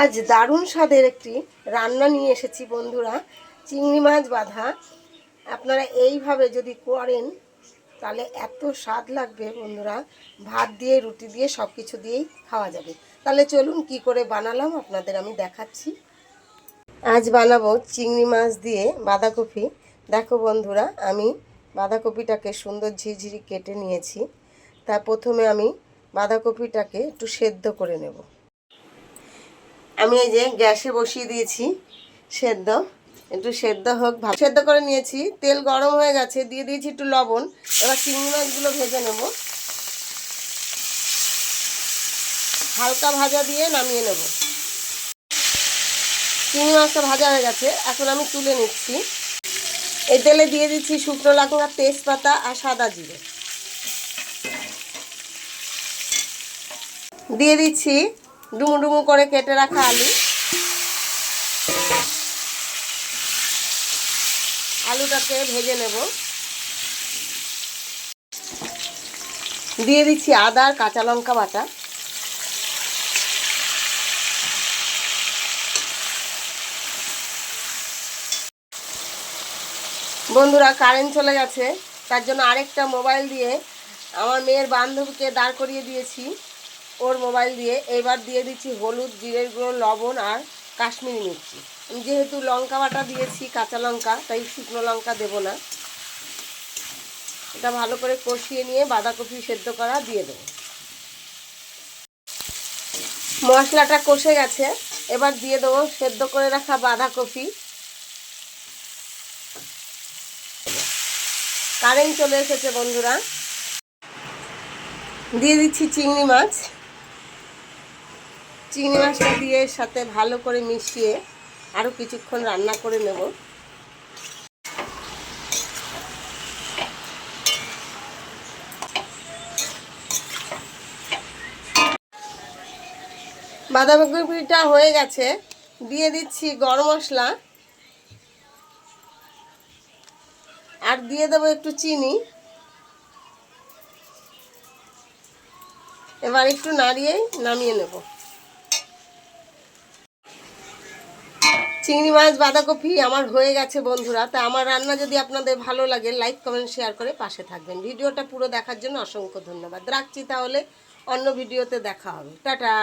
আজ দারুণ স্বাদের একটি রান্না নিয়ে এসেছি বন্ধুরা, চিংড়ি মাছ বাঁধা। আপনারা এইভাবে যদি করেন তাহলে এত স্বাদ লাগবে বন্ধুরা, ভাত দিয়ে রুটি দিয়ে সব কিছু দিয়েই খাওয়া যাবে। তাহলে চলুন কি করে বানালাম আপনাদের আমি দেখাচ্ছি। আজ বানাবো চিংড়ি মাছ দিয়ে বাঁধাকপি। দেখো বন্ধুরা, আমি বাঁধাকপিটাকে সুন্দর ঝিরঝিরি কেটে নিয়েছি। তা প্রথমে আমি বাঁধাকপিটাকে একটু সেদ্ধ করে নেব। আমি এই যে গ্যাসে বসিয়ে দিয়েছি সেদ্ধ, একটু সেদ্ধ হোক। ভালো সেদ্ধ করে নিয়েছি, তেল গরম হয়ে গেছে, দিয়ে দিয়েছি একটু লবণ। এবার চিংড়ি মাছগুলো ভেজে নেব, হালকা ভাজা দিয়ে নামিয়ে নেব। চিংড়ি মাছটা ভাজা হয়ে গেছে, এখন আমি তুলে নিচ্ছি। এই তেলে দিয়ে দিচ্ছি শুকনো লঙ্কা, তেজপাতা আর সাদা জিরে। দিয়ে দিচ্ছি ডুমু ডুমু করে কেটে রাখা আলু। আলুটাকে ভেজে নেব। দিয়ে দিচ্ছি আদা আর কাঁচা লঙ্কা বাটা। বন্ধুরা, কারেন্ট চলে গেছে, তার জন্য আরেকটা মোবাইল দিয়ে আমার মেয়ের বান্ধবীকে দাঁড় করিয়ে দিয়েছি ওর মোবাইল দিয়ে। এবার দিয়ে দিচ্ছি হলুদ, জিরের গুঁড়ো, লবণ আর কাশ্মীরি মির্চি। যেহেতু লঙ্কা বাটা দিয়েছি, কাঁচা লঙ্কা, তাই শুকনো লঙ্কা দেব না। এটা ভালো করে কষিয়ে নিয়ে বাঁধাকপি সেদ্ধ করা দিয়ে দেবো। মশলাটা কষে গেছে, এবার দিয়ে দেবো সেদ্ধ করে রাখা বাঁধাকপি। কারেন্ট চলে এসেছে বন্ধুরা। দিয়ে দিচ্ছি চিংড়ি মাছ। চিংড়ি মাছটা দিয়ে সাথে ভালো করে মিশিয়ে আরও কিছুক্ষণ রান্না করে নেব। বাঁধাকপিটা হয়ে গেছে, দিয়ে দিচ্ছি গরম মশলা আর দিয়ে দেবো একটু চিনি। এবার একটু নাড়িয়ে নামিয়ে নেব। চিংড়ি মাছ বাঁধাকপি আমার হয়ে গেছে বন্ধুরা। তা আমার রান্না যদি আপনাদের ভালো লাগে, লাইক কমেন্ট শেয়ার করে পাশে থাকবেন। ভিডিওটা পুরো দেখার জন্য অসংখ্য ধন্যবাদ। রাখছি, তাহলে অন্য ভিডিওতে দেখা হবে। টাটা।